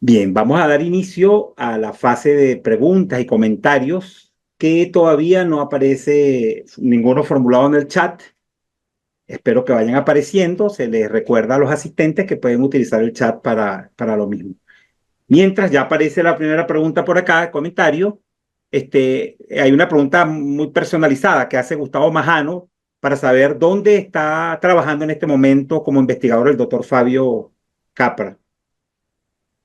Bien, vamos a dar inicio a la fase de preguntas y comentarios que todavía no aparece ninguno formulado en el chat. Espero que vayan apareciendo. Se les recuerda a los asistentes que pueden utilizar el chat para lo mismo. Mientras ya aparece la primera pregunta por acá, comentario, hay una pregunta muy personalizada que hace Gustavo Majano para saber dónde está trabajando en este momento como investigador el doctor Fabio Capra.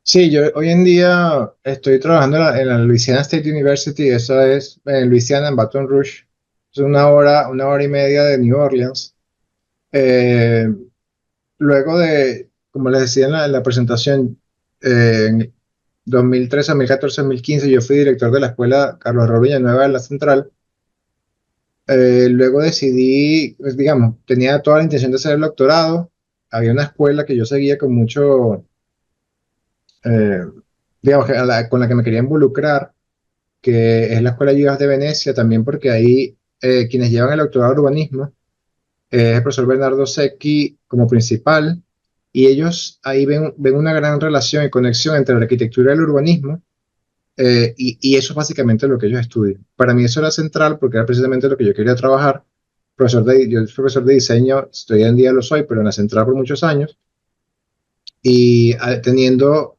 Sí, yo hoy en día estoy trabajando en la Louisiana State University, eso es en Louisiana, en Baton Rouge. Es una hora y media de New Orleans. Eh, Luego de, como les decía en la presentación, en 2013, 2014, 2015, yo fui director de la escuela Carlos Raúl Villanueva de la Central. Luego decidí, pues, digamos, tenía toda la intención de hacer el doctorado. Había una escuela que yo seguía con mucho, eh, digamos, con la que me quería involucrar, que es la Escuela de Llegas de Venecia, también porque ahí quienes llevan el doctorado de urbanismo es el profesor Bernardo Secchi como principal, y ellos ahí ven una gran relación y conexión entre la arquitectura y el urbanismo, y eso es básicamente lo que ellos estudian. Para mí eso era central porque era precisamente lo que yo quería trabajar. Yo soy profesor de diseño, hoy en día lo soy, pero en la central por muchos años, y teniendo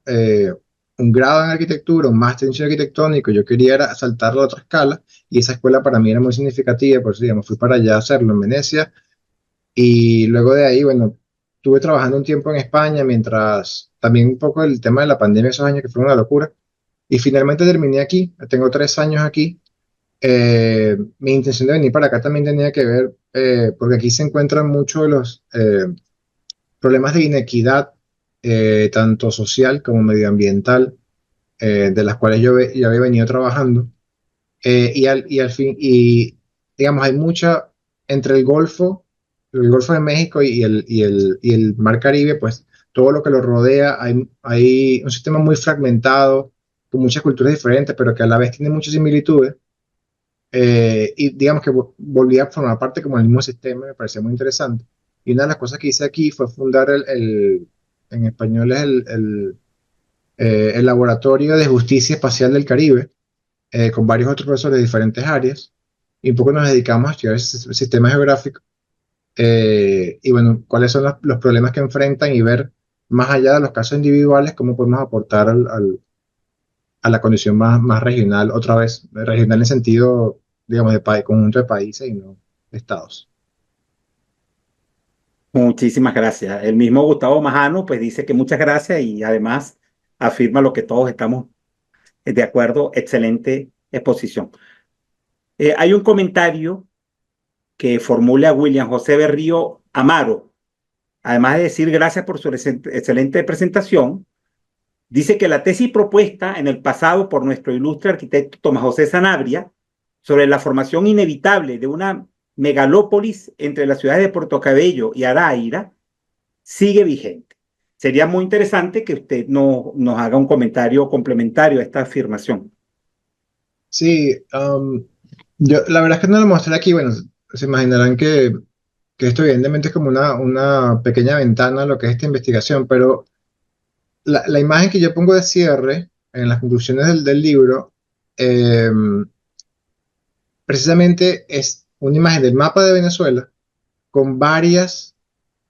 un grado en arquitectura, un máster en diseño arquitectónico, yo quería era saltarlo a otra escala, y esa escuela para mí era muy significativa, por eso digamos, fui para allá a hacerlo en Venecia, y luego de ahí, bueno, estuve trabajando un tiempo en España, mientras también un poco el tema de la pandemia, esos años que fue una locura, y finalmente terminé aquí, tengo 3 años aquí. Mi intención de venir para acá también tenía que ver, porque aquí se encuentran muchos de los problemas de inequidad, tanto social como medioambiental, de las cuales ya había venido trabajando. Y al fin, digamos, hay mucha entre el Golfo de México y el Mar Caribe, pues todo lo que lo rodea, hay un sistema muy fragmentado, con muchas culturas diferentes, pero que a la vez tiene muchas similitudes. Y digamos que volví a formar parte como del mismo sistema, me parecía muy interesante. Y una de las cosas que hice aquí fue fundar en español es el Laboratorio de Justicia Espacial del Caribe, con varios otros profesores de diferentes áreas, y un poco nos dedicamos a estudiar ese sistema geográfico, y bueno, cuáles son los problemas que enfrentan y ver más allá de los casos individuales cómo podemos aportar a la condición más regional, otra vez, regional en sentido, digamos, de conjunto de países y no de estados. Muchísimas gracias. El mismo Gustavo Majano pues dice que muchas gracias y además afirma lo que todos estamos de acuerdo. Excelente exposición. Hay un comentario que formula William José Berrío Amaro. Además de decir gracias por su excelente presentación, dice que la tesis propuesta en el pasado por nuestro ilustre arquitecto Tomás José Sanabria sobre la formación inevitable de una megalópolis entre las ciudades de Puerto Cabello y Araira sigue vigente. Sería muy interesante que usted nos haga un comentario complementario a esta afirmación. Sí, yo la verdad es que no lo mostré aquí, bueno, se imaginarán que esto evidentemente es como una pequeña ventana a lo que es esta investigación, pero la imagen que yo pongo de cierre en las conclusiones del libro, eh, precisamente es una imagen del mapa de Venezuela con varias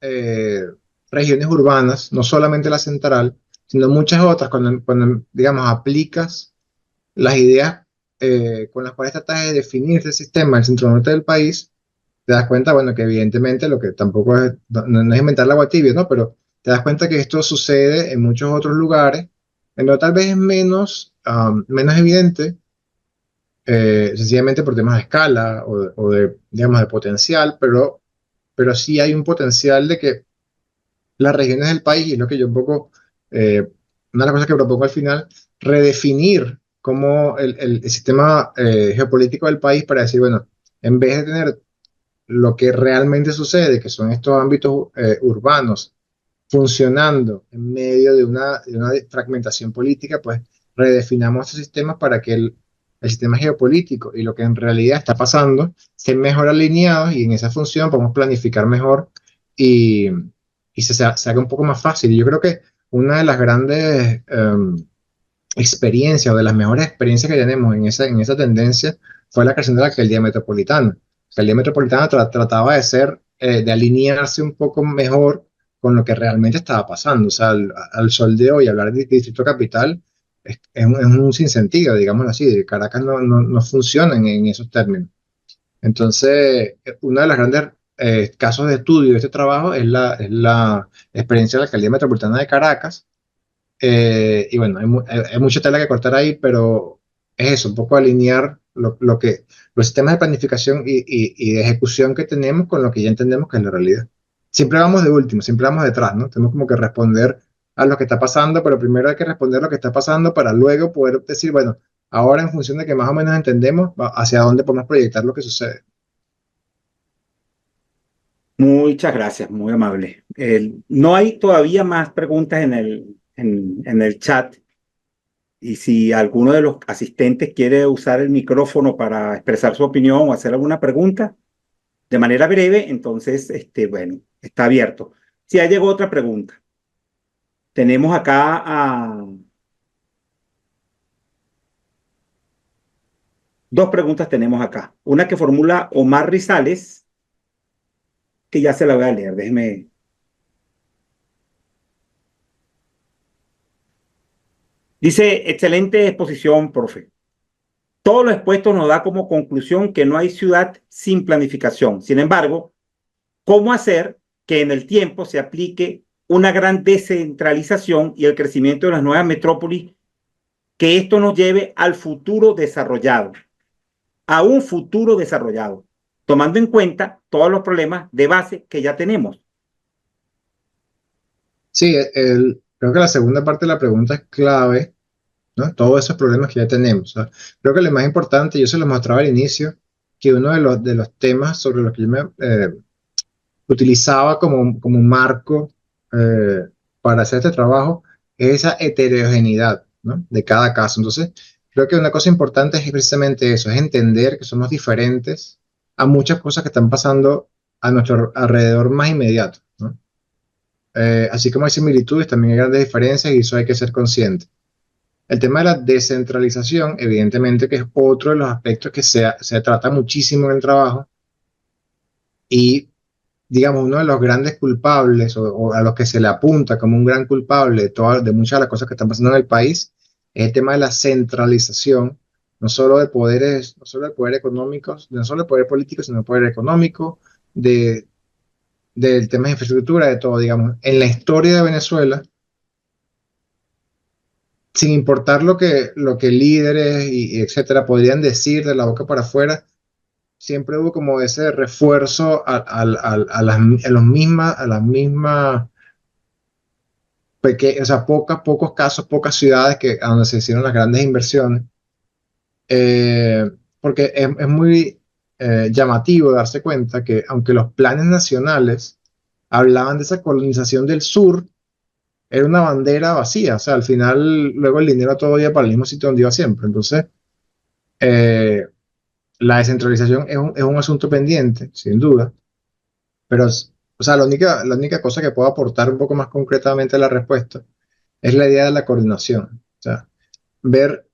eh, regiones urbanas, no solamente la central, sino muchas otras, cuando digamos, aplicas las ideas con las cuales tratas de definir ese sistema, el centro norte del país, te das cuenta, bueno, que evidentemente lo que tampoco es, no es inventar el agua tibia, ¿no? Pero te das cuenta que esto sucede en muchos otros lugares, en donde tal vez es menos evidente, sencillamente por temas de escala o de, digamos, de potencial, pero sí hay un potencial de que las regiones del país, y es lo que yo un poco, una de las cosas que propongo al final, redefinir cómo el sistema geopolítico del país para decir, bueno, en vez de tener lo que realmente sucede, que son estos ámbitos urbanos funcionando en medio de una fragmentación política, pues redefinamos estos sistemas para que el sistema geopolítico y lo que en realidad está pasando estén mejor alineados, y en esa función podemos planificar mejor y se haga un poco más fácil. Y yo creo que una de las grandes experiencias o de las mejores experiencias que tenemos en esa tendencia fue la creación de la alcaldía metropolitana. La alcaldía metropolitana trataba de ser, de alinearse un poco mejor con lo que realmente estaba pasando. O sea, al sol de hoy, hablar de distrito capital es un sinsentido, digámoslo así. Caracas no funciona en esos términos. Entonces, uno de los grandes casos de estudio de este trabajo es la experiencia de la alcaldía metropolitana de Caracas, y bueno, hay mucha tela que cortar ahí, pero es eso, un poco alinear los sistemas de planificación y de ejecución que tenemos con lo que ya entendemos que es la realidad. Siempre vamos de último, siempre vamos detrás, ¿no? Tenemos como que responder a lo que está pasando, pero primero hay que responder lo que está pasando para luego poder decir, bueno, ahora en función de que más o menos entendemos hacia dónde podemos proyectar lo que sucede. Muchas gracias, muy amable. No hay todavía más preguntas en el chat. Y si alguno de los asistentes quiere usar el micrófono para expresar su opinión o hacer alguna pregunta de manera breve, entonces, bueno, está abierto. Si ya llegó otra pregunta. Tenemos acá dos preguntas tenemos acá. Una que formula Omar Rizales, que ya se la voy a leer. Déjeme. Dice, excelente exposición, profe. Todo lo expuesto nos da como conclusión que no hay ciudad sin planificación. Sin embargo, ¿cómo hacer que en el tiempo se aplique una gran descentralización y el crecimiento de las nuevas metrópolis, que esto nos lleve al futuro desarrollado, a un futuro desarrollado, tomando en cuenta todos los problemas de base que ya tenemos? Sí, creo que la segunda parte de la pregunta es clave, ¿no? Todos esos problemas que ya tenemos. O sea, creo que lo más importante, yo se lo mostraba al inicio, que uno de los temas sobre los que yo me utilizaba como un marco eh, para hacer este trabajo es esa heterogeneidad, ¿no? De cada caso. Entonces, creo que una cosa importante es precisamente eso, es entender que somos diferentes a muchas cosas que están pasando a nuestro alrededor más inmediato, ¿no? Así como hay similitudes, también hay grandes diferencias y eso hay que ser consciente. El tema de la descentralización, evidentemente que es otro de los aspectos que se trata muchísimo en el trabajo y, digamos, uno de los grandes culpables o a los que se le apunta como un gran culpable de muchas de las cosas que están pasando en el país es el tema de la centralización, no solo de poderes, no solo de poder económicos, no solo de poder político, sino de poder económico, de, del tema de infraestructura, de todo, digamos. En la historia de Venezuela, sin importar lo que líderes y etcétera podrían decir de la boca para afuera, siempre hubo como ese refuerzo a las mismas, o sea, pocos casos, pocas ciudades a donde se hicieron las grandes inversiones, porque es muy llamativo darse cuenta que aunque los planes nacionales hablaban de esa colonización del sur, era una bandera vacía, o sea, al final luego el dinero todo iba para el mismo sitio donde iba siempre. Entonces, eh, la descentralización es un asunto pendiente, sin duda, pero, o sea, la única cosa que puedo aportar un poco más concretamente a la respuesta es la idea de la coordinación. O sea, ver,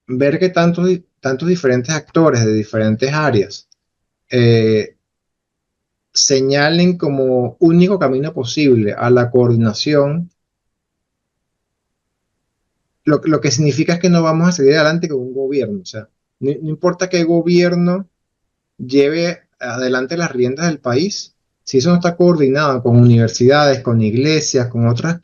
ver que tantos diferentes actores de diferentes áreas eh, señalen como único camino posible a la coordinación, lo que significa es que no vamos a seguir adelante con un gobierno. O sea, no importa qué gobierno lleve adelante las riendas del país, si eso no está coordinado con universidades, con iglesias, con otros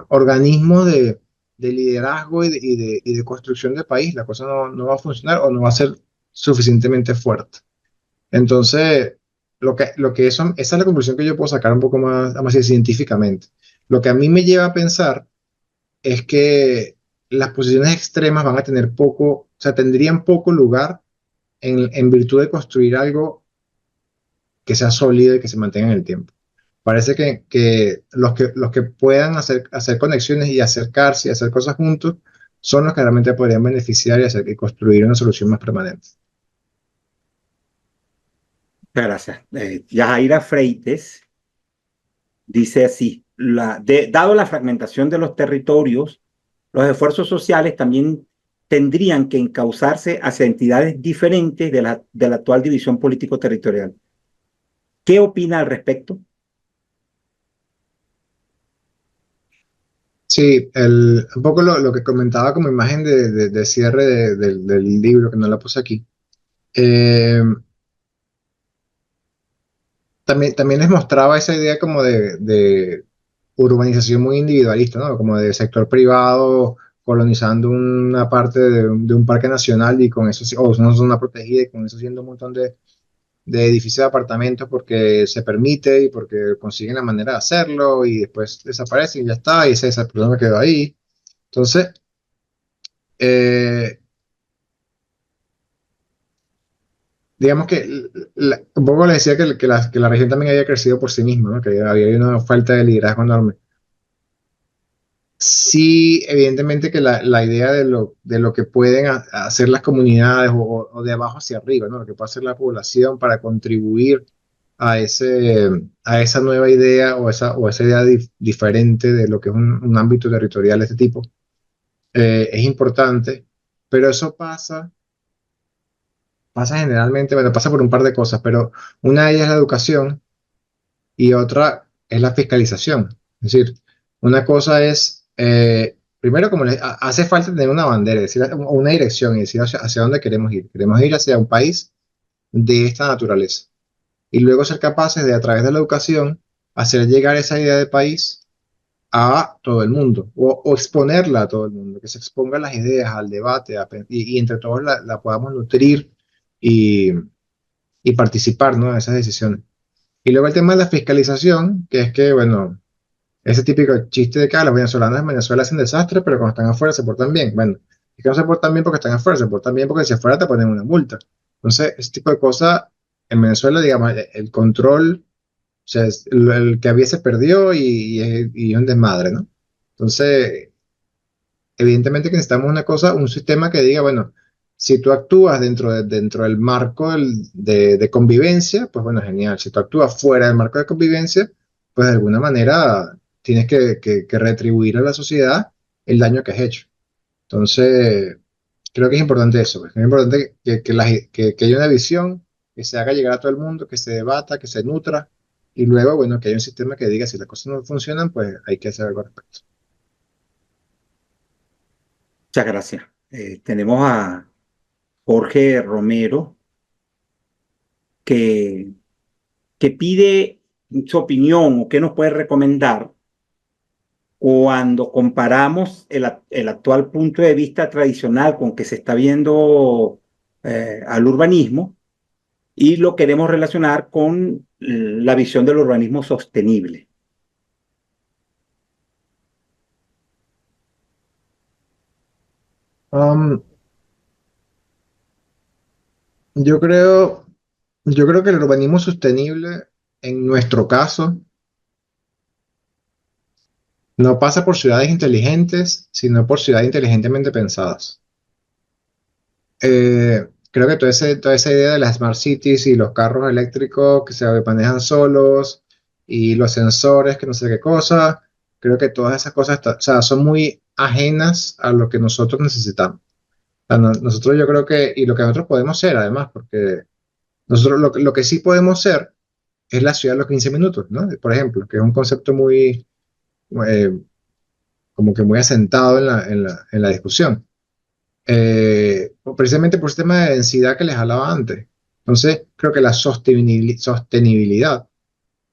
organismos de liderazgo y de construcción de país, la cosa no va a funcionar o no va a ser suficientemente fuerte. Entonces, esa es la conclusión que yo puedo sacar un poco más científicamente. Lo que a mí me lleva a pensar es que las posiciones extremas van a tener poco, o sea, tendrían poco lugar en virtud de construir algo que sea sólido y que se mantenga en el tiempo. Parece que los que puedan hacer conexiones y acercarse y hacer cosas juntos son los que realmente podrían beneficiar y construir una solución más permanente. Muchas gracias. Yajaira Freites dice así. dado la fragmentación de los territorios, los esfuerzos sociales también tendrían que encauzarse hacia entidades diferentes de la actual división político-territorial. ¿Qué opina al respecto? Sí, un poco lo que comentaba como imagen de cierre del libro, que no la puse aquí. Eh, también les mostraba esa idea como de urbanización muy individualista, ¿no? Como de sector privado colonizando una parte de un parque nacional y con eso, o una zona protegida y con eso siendo un montón de edificios de apartamentos porque se permite y porque consiguen la manera de hacerlo y después desaparecen y ya está, y ese problema quedó ahí. Entonces, eh, digamos que un poco le decía que la región también había crecido por sí misma, ¿no? Que había una falta de liderazgo enorme. Sí, evidentemente que la idea de lo que pueden hacer las comunidades o de abajo hacia arriba, ¿no? Lo que puede hacer la población para contribuir a, a esa nueva idea o esa idea diferente de lo que es un ámbito territorial de este tipo, es importante, pero eso pasa generalmente, bueno, pasa por un par de cosas, pero una de ellas es la educación y otra es la fiscalización. Es decir, una cosa es, primero, hace falta tener una bandera, es decir, una dirección y decir hacia dónde queremos ir. Queremos ir hacia un país de esta naturaleza. Y luego ser capaces de, a través de la educación, hacer llegar esa idea de país a todo el mundo o exponerla a todo el mundo, que se expongan las ideas al debate y entre todos la podamos nutrir y, y participar, ¿no?, de esas decisiones. Y luego el tema de la fiscalización, que es que, bueno, ese típico chiste de que los venezolanos en Venezuela hacen desastre, pero cuando están afuera se portan bien. Bueno, es que no se portan bien porque están afuera, se portan bien porque si afuera te ponen una multa. Entonces, ese tipo de cosas, en Venezuela, digamos, el control, o sea, el que había se perdió y es un desmadre, ¿no? Entonces, evidentemente que necesitamos una cosa, un sistema que diga, bueno, si tú actúas dentro del marco de convivencia, pues bueno, genial. Si tú actúas fuera del marco de convivencia, pues de alguna manera tienes que retribuir a la sociedad el daño que has hecho. Entonces, creo que es importante eso, pues. Es importante que haya una visión, que se haga llegar a todo el mundo, que se debata, que se nutra, y luego, bueno, que haya un sistema que diga si las cosas no funcionan, pues hay que hacer algo al respecto. Muchas gracias. Tenemos a Jorge Romero que, que pide su opinión o qué nos puede recomendar cuando comparamos el actual punto de vista tradicional con que se está viendo al urbanismo y lo queremos relacionar con la visión del urbanismo sostenible. Um, yo creo, yo creo que el urbanismo sostenible, en nuestro caso, no pasa por ciudades inteligentes, sino por ciudades inteligentemente pensadas. Creo que toda esa idea de las smart cities y los carros eléctricos que se manejan solos y los sensores que no sé qué cosa, creo que todas esas cosas o sea, son muy ajenas a lo que nosotros necesitamos. O sea, nosotros yo creo que, y lo que nosotros podemos ser además, porque nosotros lo que sí podemos ser es la ciudad de los 15 minutos, ¿no? Por ejemplo, que es un concepto muy, eh, como que muy asentado en la discusión. Precisamente por ese tema de densidad que les hablaba antes. Entonces, creo que la sostenibilidad,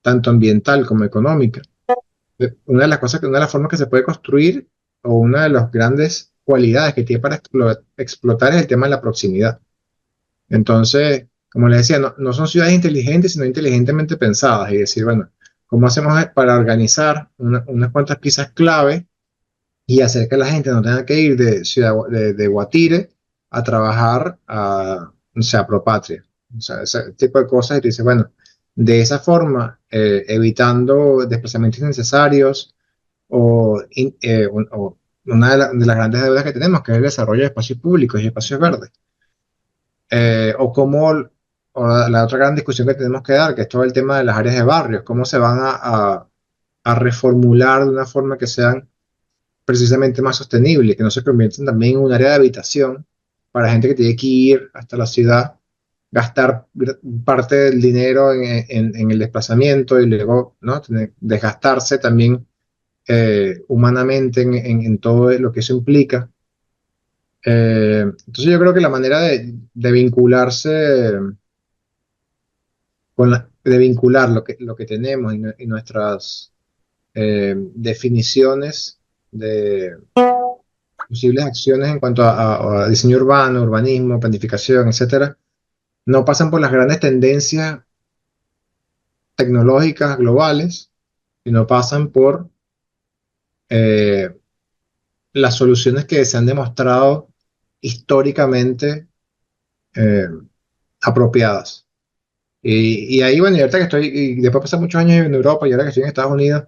tanto ambiental como económica, una de las cosas, una de las formas que se puede construir o una de las grandes cualidades que tiene para explotar es el tema de la proximidad. Entonces, como les decía, no son ciudades inteligentes, sino inteligentemente pensadas. Y decir, bueno, ¿cómo hacemos para organizar unas cuantas piezas clave y hacer que la gente no tenga que ir de Guatire a trabajar a, o sea, a Propatria? O sea, ese tipo de cosas. Y tú dices, bueno, de esa forma, evitando desplazamientos innecesarios o una de las grandes deudas que tenemos, que es el desarrollo de espacios públicos y espacios verdes. O cómo, o la otra gran discusión que tenemos que dar, que es todo el tema de las áreas de barrios, cómo se van a a reformular de una forma que sean precisamente más sostenibles, que no se conviertan también en un área de habitación para gente que tiene que ir hasta la ciudad, gastar parte del dinero en el desplazamiento y luego, ¿no?, desgastarse también humanamente en todo lo que eso implica. Entonces yo creo que la manera de vincularse de vincular lo que tenemos y nuestras definiciones de posibles acciones en cuanto a diseño urbano, urbanismo, planificación, etcétera, no pasan por las grandes tendencias tecnológicas globales, sino pasan por eh, las soluciones que se han demostrado históricamente eh, apropiadas. Y ahí, bueno, y ahorita que estoy, y después de pasar muchos años en Europa y ahora que estoy en Estados Unidos,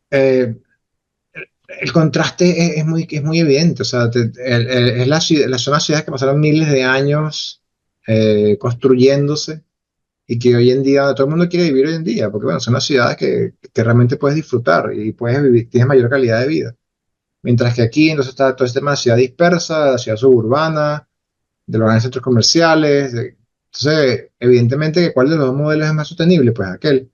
eh, el contraste es muy evidente. O sea, es son las ciudades que pasaron miles de años construyéndose y que hoy en día todo el mundo quiere vivir hoy en día, porque bueno, son las ciudades que realmente puedes disfrutar y puedes vivir, tienes mayor calidad de vida. Mientras que aquí entonces está todo este tema de la ciudad dispersa, la ciudad suburbana, de los grandes centros comerciales. Entonces, evidentemente, ¿cuál de los dos modelos es más sostenible? Pues aquel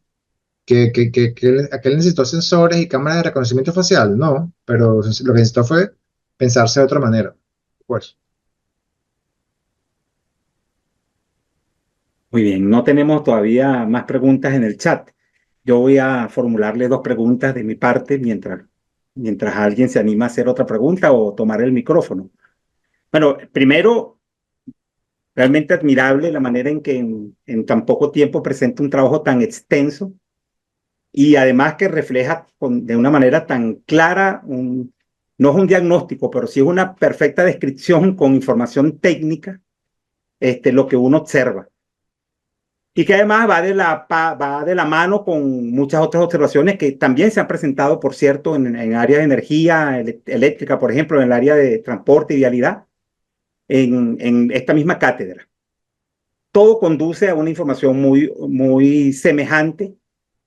necesitó sensores y cámaras de reconocimiento facial, no, pero lo que necesitó fue pensarse de otra manera. Pues, Muy bien, no tenemos todavía más preguntas en el chat. Yo voy a formularle dos preguntas de mi parte mientras alguien se anima a hacer otra pregunta o tomar el micrófono. Bueno, primero, realmente admirable la manera en que en tan poco tiempo presenta un trabajo tan extenso y además que refleja de una manera tan clara, no es un diagnóstico, pero sí es una perfecta descripción con información técnica, lo que uno observa. Y que además va de la mano con muchas otras observaciones que también se han presentado, por cierto, en áreas de energía eléctrica, por ejemplo, en el área de transporte y vialidad, en esta misma cátedra. Todo conduce a una información muy semejante.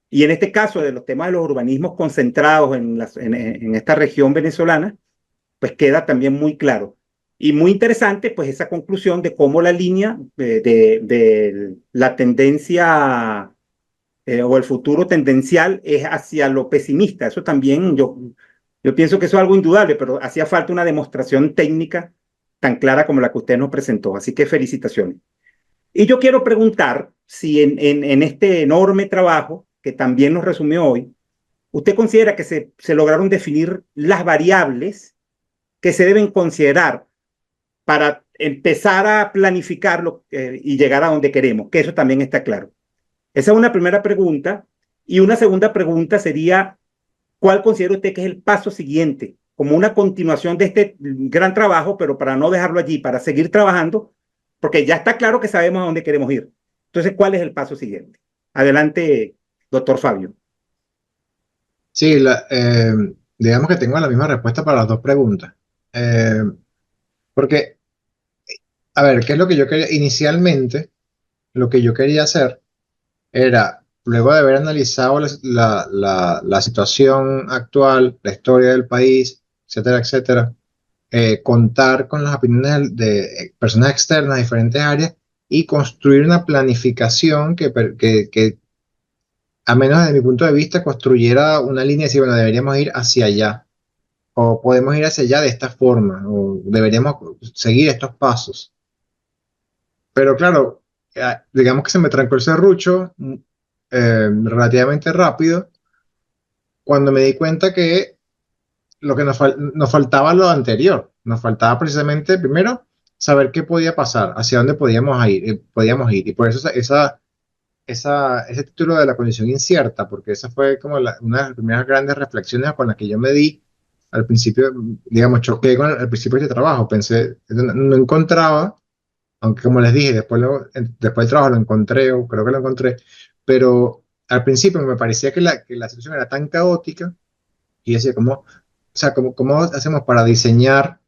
Y en este caso, de los temas de los urbanismos concentrados en esta región venezolana, pues queda también muy claro. Y muy interesante, pues, esa conclusión de cómo la línea de la tendencia o el futuro tendencial es hacia lo pesimista. Eso también yo pienso que eso es algo indudable, pero hacía falta una demostración técnica tan clara como la que usted nos presentó. Así que felicitaciones. Y yo quiero preguntar si en este enorme trabajo que también nos resumió hoy, usted considera que se lograron definir las variables que se deben considerar para empezar a planificarlo y llegar a donde queremos, que eso también está claro. Esa es una primera pregunta. Y una segunda pregunta sería, ¿cuál considera usted que es el paso siguiente? Como una continuación de este gran trabajo, pero para no dejarlo allí, para seguir trabajando, porque ya está claro que sabemos a dónde queremos ir. Entonces, ¿cuál es el paso siguiente? Adelante, doctor Fabio. sí, digamos que tengo la misma respuesta para las dos preguntas. Eh, Porque, a ver, ¿qué es lo que yo quería? Inicialmente, lo que yo quería hacer era, luego de haber analizado la situación actual, la historia del país, etcétera, etcétera, contar con las opiniones de personas externas de diferentes áreas y construir una planificación que, a menos desde mi punto de vista, construyera una línea y decir, bueno, deberíamos ir hacia allá, o podemos ir hacia allá de esta forma, o deberíamos seguir estos pasos. Pero claro, digamos que se me trancó el serrucho relativamente rápido cuando me di cuenta que lo que nos faltaba lo anterior. Nos faltaba precisamente, primero, saber qué podía pasar, hacia dónde podíamos ir. Y por eso ese título de la condición incierta, porque esa fue como una de las primeras grandes reflexiones con las que yo me di al principio, digamos, choqué al principio de este trabajo. Pensé, no encontraba, aunque como les dije, después del trabajo lo encontré, o creo que lo encontré, pero al principio me parecía que la situación era tan caótica y decía, o sea, ¿cómo hacemos para diseñar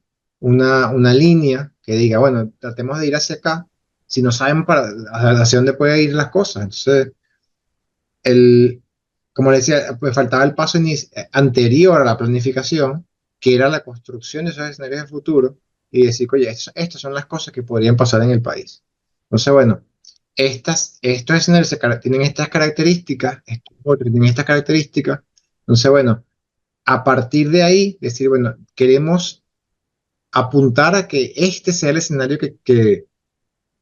una línea que diga, bueno, tratemos de ir hacia acá, si no saben hacia dónde pueden ir las cosas? Entonces, el, como le decía, pues faltaba el paso anterior a la planificación, que era la construcción de esos escenarios de futuro y decir, oye, estas son las cosas que podrían pasar en el país. Entonces, bueno, estos escenarios tienen estas características, estos otros tienen estas características. Entonces, bueno, a partir de ahí, decir, bueno, queremos apuntar a que este sea el escenario que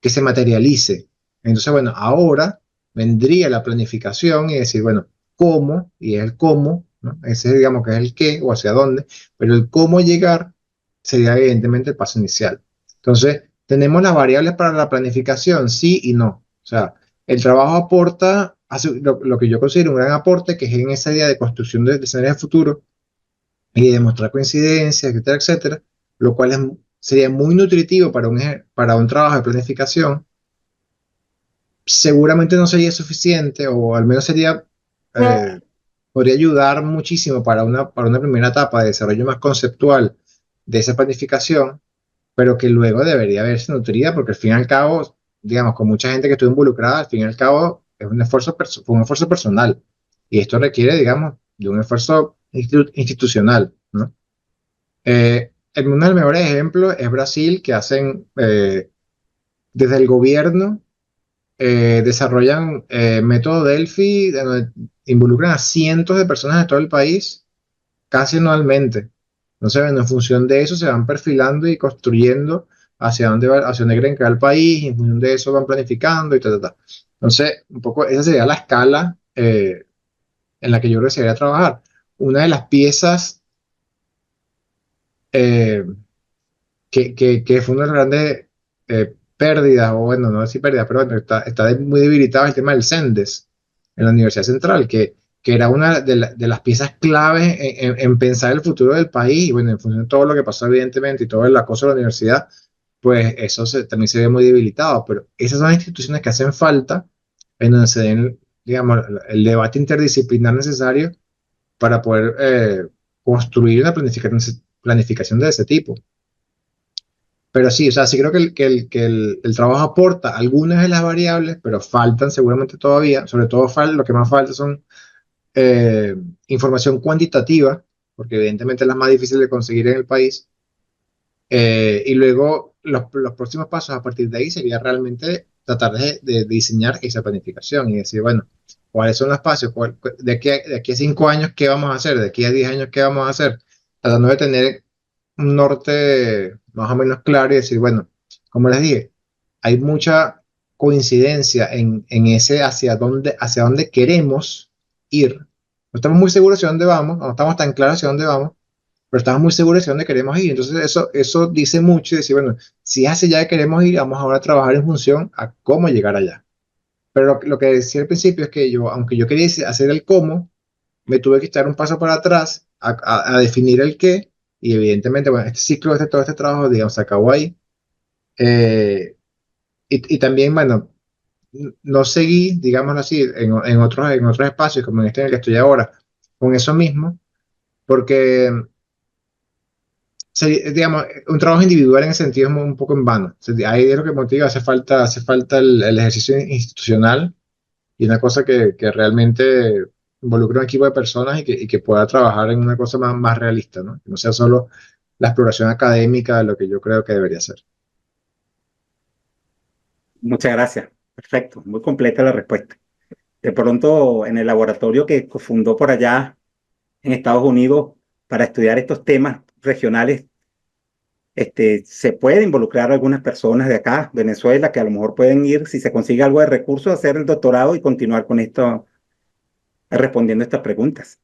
se materialice. Entonces, bueno, ahora vendría la planificación y decir, bueno, cómo, y es el cómo, ¿no? Ese digamos que es el qué o hacia dónde, pero el cómo llegar sería evidentemente el paso inicial. Entonces, tenemos las variables para la planificación, sí y no. O sea, el trabajo aporta, hace lo que yo considero un gran aporte, que es en esa idea de construcción de escenarios de futuro y demostrar coincidencias, etcétera, etcétera, lo cual sería muy nutritivo para un trabajo de planificación. Seguramente no sería suficiente, o al menos eh, podría ayudar muchísimo para una primera etapa de desarrollo más conceptual de esa planificación, pero que luego debería verse nutrida, porque al fin y al cabo, digamos, con mucha gente que estuvo involucrada, al fin y al cabo es un esfuerzo, fue un esfuerzo personal, y esto requiere, digamos, de un esfuerzo institucional, ¿no? Uno de los mejores ejemplos es Brasil, que hacen desde el gobierno desarrollan método Delphi, donde involucran a cientos de personas de todo el país casi anualmente. Entonces, bueno, en función de eso se van perfilando y construyendo hacia dónde creen que va el país, y en función de eso van planificando y tal, tal, tal. Entonces, un poco esa sería la escala en la que yo creo que se debería trabajar. Una de las piezas eh, que fue una de las grandes pérdidas, o bueno, no decir pérdidas, pero bueno, está muy debilitado el tema del CENDES en la Universidad Central, que era una de las piezas claves en pensar el futuro del país, y bueno, en función de todo lo que pasó evidentemente y todo el acoso de la universidad, pues eso también se ve muy debilitado, pero esas son instituciones que hacen falta en donde se den, digamos, el debate interdisciplinar necesario para poder construir una planificación de ese tipo. Pero sí, o sea, sí creo el trabajo aporta algunas de las variables, pero faltan seguramente todavía, sobre todo lo que más falta son información cuantitativa, porque evidentemente es la más difícil de conseguir en el país. Y luego los próximos pasos a partir de ahí sería realmente tratar de diseñar esa planificación y decir, bueno, ¿cuáles son los pasos? De aquí a 5 años, ¿qué vamos a hacer? De aquí a 10 años, ¿qué vamos a hacer? Tratando de tener un norte más o menos claro y decir, bueno, como les dije, hay mucha coincidencia en ese hacia dónde queremos ir. No estamos muy seguros hacia dónde vamos, no estamos tan claros hacia dónde vamos, pero estamos muy seguros hacia dónde queremos ir. Entonces eso dice mucho y decir, bueno, si es hacia allá que queremos ir, vamos ahora a trabajar en función a cómo llegar allá. Pero lo que decía al principio es que yo, aunque yo quería hacer el cómo, me tuve que echar un paso para atrás a definir el qué, y evidentemente, bueno, este ciclo, todo este trabajo, digamos, se acabó ahí. Eh, y también, bueno, no seguí, digámoslo así, en otros espacios, como en este en el que estoy ahora, con eso mismo, porque, digamos, un trabajo individual en ese sentido es un poco en vano. O sea, ahí es lo que motiva, hace falta el ejercicio institucional y una cosa que realmente involucre un equipo de personas y que pueda trabajar en una cosa más realista, ¿no? Que no sea solo la exploración académica de lo que yo creo que debería ser. Muchas gracias. Perfecto, muy completa la respuesta. De pronto, en el laboratorio que fundó por allá en Estados Unidos para estudiar estos temas regionales, se puede involucrar a algunas personas de acá, Venezuela, que a lo mejor pueden ir, si se consigue algo de recursos, a hacer el doctorado y continuar con esto, respondiendo estas preguntas.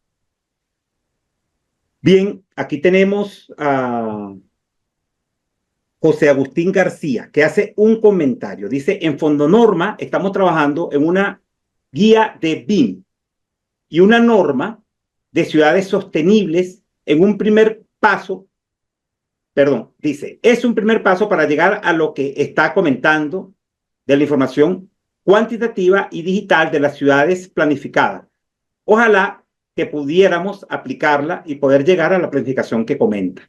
Bien, aquí tenemos a José Agustín García, que hace un comentario. Dice, en Fondonorma estamos trabajando en una guía de BIM y una norma de ciudades sostenibles en un primer paso, perdón, dice, es un primer paso para llegar a lo que está comentando de la información cuantitativa y digital de las ciudades planificadas. Ojalá que pudiéramos aplicarla y poder llegar a la planificación que comenta.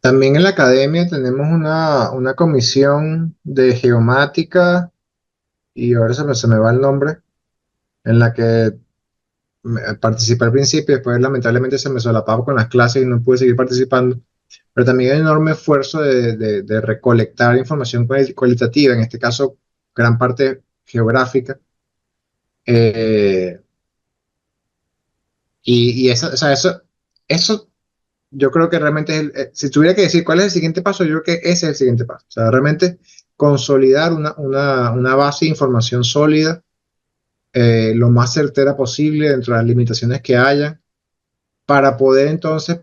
También en la academia tenemos una comisión de geomática, y ahora se me va el nombre, en la que participé al principio, después lamentablemente se me solapaba con las clases y no pude seguir participando, pero también hay un enorme esfuerzo de recolectar información cualitativa, en este caso gran parte geográfica, eh, y eso, o sea, eso yo creo que realmente es si tuviera que decir cuál es el siguiente paso, yo creo que ese es el siguiente paso, o sea, realmente consolidar una base de información sólida, lo más certera posible dentro de las limitaciones que haya, para poder entonces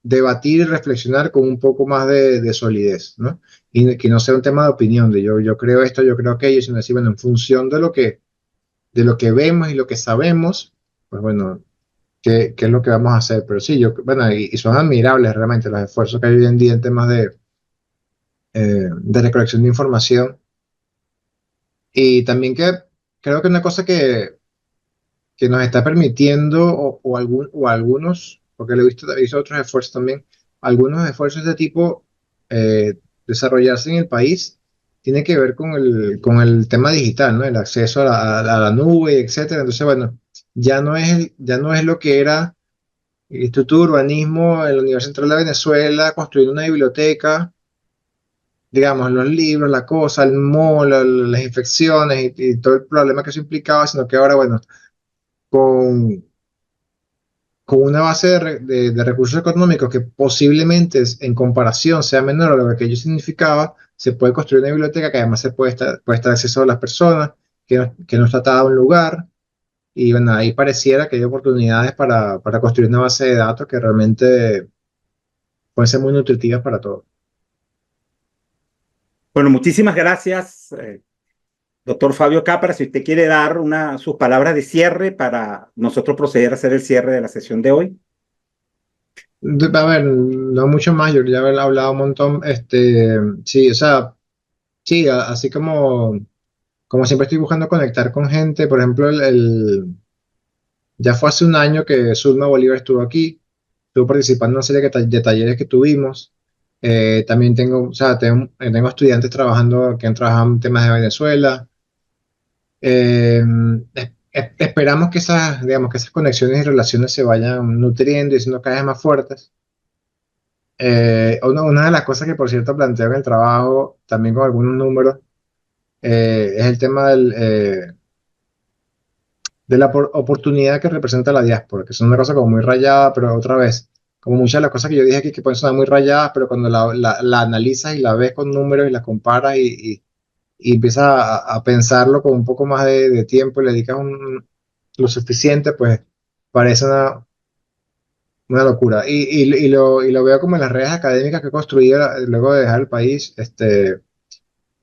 debatir y reflexionar con un poco más de solidez, ¿no? Y que no sea un tema de opinión, de yo creo esto, yo creo aquello, sino decir, bueno, en función de lo que vemos y lo que sabemos, pues bueno, qué es lo que vamos a hacer. Pero sí, bueno, y son admirables realmente los esfuerzos que hay hoy en día en temas de recolección de información. Y también que creo que una cosa que nos está permitiendo, o algunos, porque le he visto otros esfuerzos también, algunos esfuerzos de tipo desarrollarse en el país, tiene que ver con el tema digital, ¿no? El acceso a la nube, etcétera. Entonces, bueno, ya no es lo que era el Instituto de Urbanismo en la Universidad Central de Venezuela, construyendo una biblioteca, digamos, los libros, la cosa, el moho, las infecciones y todo el problema que eso implicaba, sino que ahora, bueno, con con una base de recursos económicos que posiblemente en comparación sea menor a lo que aquello significaba, se puede construir una biblioteca que además puede estar acceso a las personas, que no está atada a un lugar, y bueno, ahí pareciera que hay oportunidades para construir una base de datos que realmente pueden ser muy nutritivas para todos. Bueno, muchísimas gracias, doctor Fabio Capra. Si usted quiere dar sus palabras de cierre para nosotros proceder a hacer el cierre de la sesión de hoy. A ver, no mucho más, yo ya he hablado un montón, sí, o sea, sí, así como siempre estoy buscando conectar con gente, por ejemplo, ya fue hace un año que Zulma Bolívar estuvo aquí, estuvo participando en una serie de talleres que tuvimos. También tengo, o sea, tengo estudiantes trabajando que han trabajado en temas de Venezuela. Eh, Esperamos que digamos, que esas conexiones y relaciones se vayan nutriendo y siendo cada vez más fuertes. Una de las cosas que, por cierto, planteo en el trabajo, también con algunos números, es el tema de la oportunidad que representa la diáspora, que es una cosa como muy rayada, pero otra vez, como muchas de las cosas que yo dije aquí que pueden sonar muy rayadas, pero cuando la analizas y la ves con números y la comparas y empiezas a pensarlo con un poco más de tiempo y le dedicas lo suficiente, pues parece una locura. Y lo veo como en las redes académicas que he construido luego de dejar el país,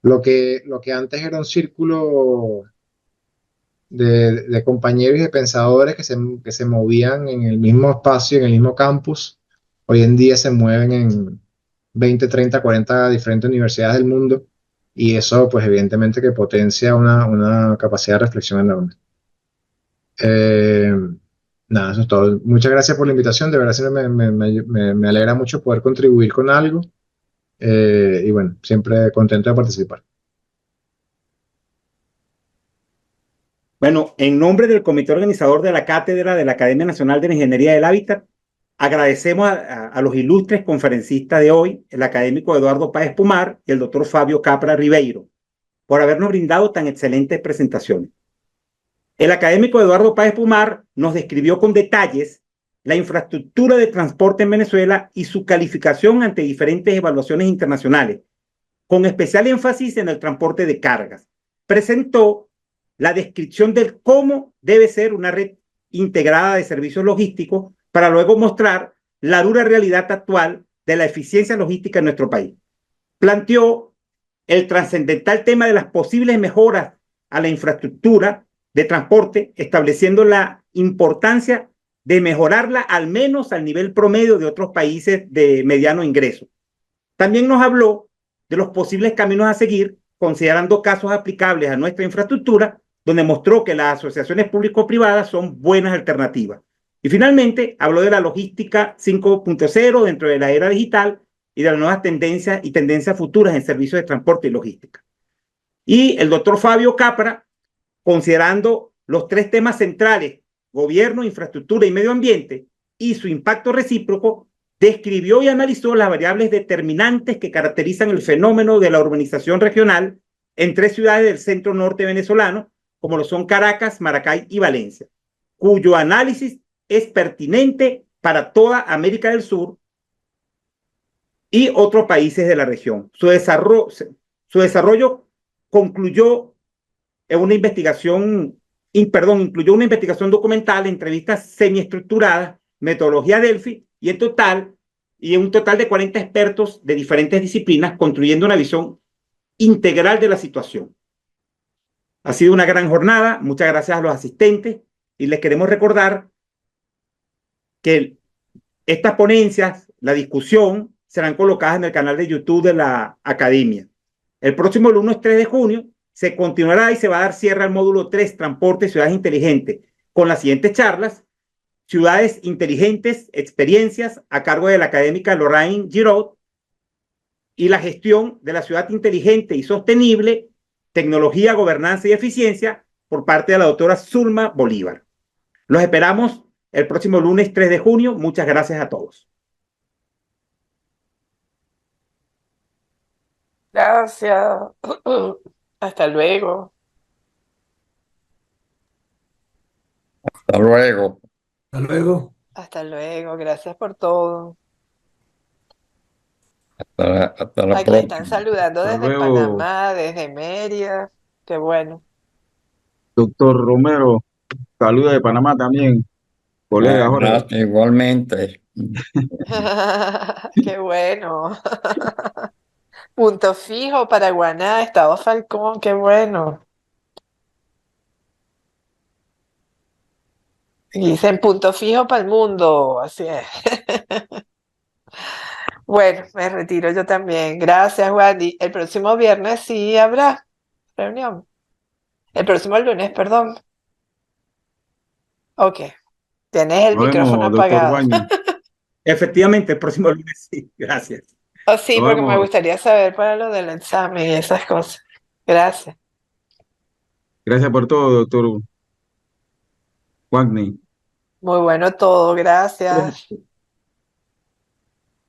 lo que antes era un círculo de compañeros y de pensadores que se movían en el mismo espacio, en el mismo campus. Hoy en día se mueven en 20 30 40 diferentes universidades del mundo y eso pues evidentemente que potencia una capacidad de reflexión enorme. Eh, Nada, eso es todo. Muchas gracias por la invitación, de verdad siempre me alegra mucho poder contribuir con algo y bueno, siempre contento de participar. Bueno, en nombre del comité organizador de la cátedra de la Academia Nacional de la Ingeniería del Hábitat, agradecemos a los ilustres conferencistas de hoy, el académico Eduardo Páez Pumar y el doctor Fabio Capra Ribeiro, por habernos brindado tan excelentes presentaciones. El académico Eduardo Páez Pumar nos describió con detalles la infraestructura de transporte en Venezuela y su calificación ante diferentes evaluaciones internacionales, con especial énfasis en el transporte de cargas. Presentó la descripción del cómo debe ser una red integrada de servicios logísticos para luego mostrar la dura realidad actual de la eficiencia logística en nuestro país. Planteó el trascendental tema de las posibles mejoras a la infraestructura de transporte, estableciendo la importancia de mejorarla al menos al nivel promedio de otros países de mediano ingreso. También nos habló de los posibles caminos a seguir, considerando casos aplicables a nuestra infraestructura, donde mostró que las asociaciones público-privadas son buenas alternativas. Y finalmente habló de la logística 5.0 dentro de la era digital y de las nuevas tendencias y tendencias futuras en servicios de transporte y logística. Y el doctor Fabio Capra considerando los tres temas centrales, gobierno, infraestructura y medio ambiente, y su impacto recíproco, describió y analizó las variables determinantes que caracterizan el fenómeno de la urbanización regional en tres ciudades del centro norte venezolano, como lo son Caracas, Maracay y Valencia, cuyo análisis es pertinente para toda América del Sur y otros países de la región. Su desarrollo concluyó en una investigación, incluyó una investigación documental, entrevistas semiestructuradas, metodología Delphi y un total de 40 expertos de diferentes disciplinas, construyendo una visión integral de la situación. Ha sido una gran jornada, muchas gracias a los asistentes y les queremos recordar que estas ponencias, la discusión, serán colocadas en el canal de YouTube de la Academia. El próximo lunes 3 de junio se continuará y se va a dar cierre al módulo 3, Transporte, Ciudades Inteligentes, con las siguientes charlas: Ciudades Inteligentes, Experiencias, a cargo de la académica Lorraine Giraud, y la gestión de la ciudad inteligente y sostenible, tecnología, gobernanza y eficiencia, por parte de la doctora Zulma Bolívar. Los esperamos el próximo lunes 3 de junio. Muchas gracias a todos. Gracias. Hasta luego. Hasta luego. Hasta luego. Hasta luego. Gracias por todo. Hasta la Aquí están próxima. saludando Hasta desde luego, Panamá, desde Mérida. Qué bueno. doctor Romero. Saludos de Panamá también, colega Jorge. Gracias, igualmente. Qué bueno. Punto fijo, Paraguaná, Estado Falcón, qué bueno. Y dicen punto fijo para el mundo, así es. Bueno, me retiro yo también. Gracias, Wandy. El próximo viernes sí habrá reunión. El próximo lunes, perdón. Ok. Tienes el Nos micrófono vemos, doctor apagado. Guañi. Efectivamente, el próximo lunes sí. Gracias. Oh, sí, Nos porque me vemos. gustaría saber para lo del examen y esas cosas. Gracias. Gracias por todo, doctor Guañi. Muy bueno todo, gracias.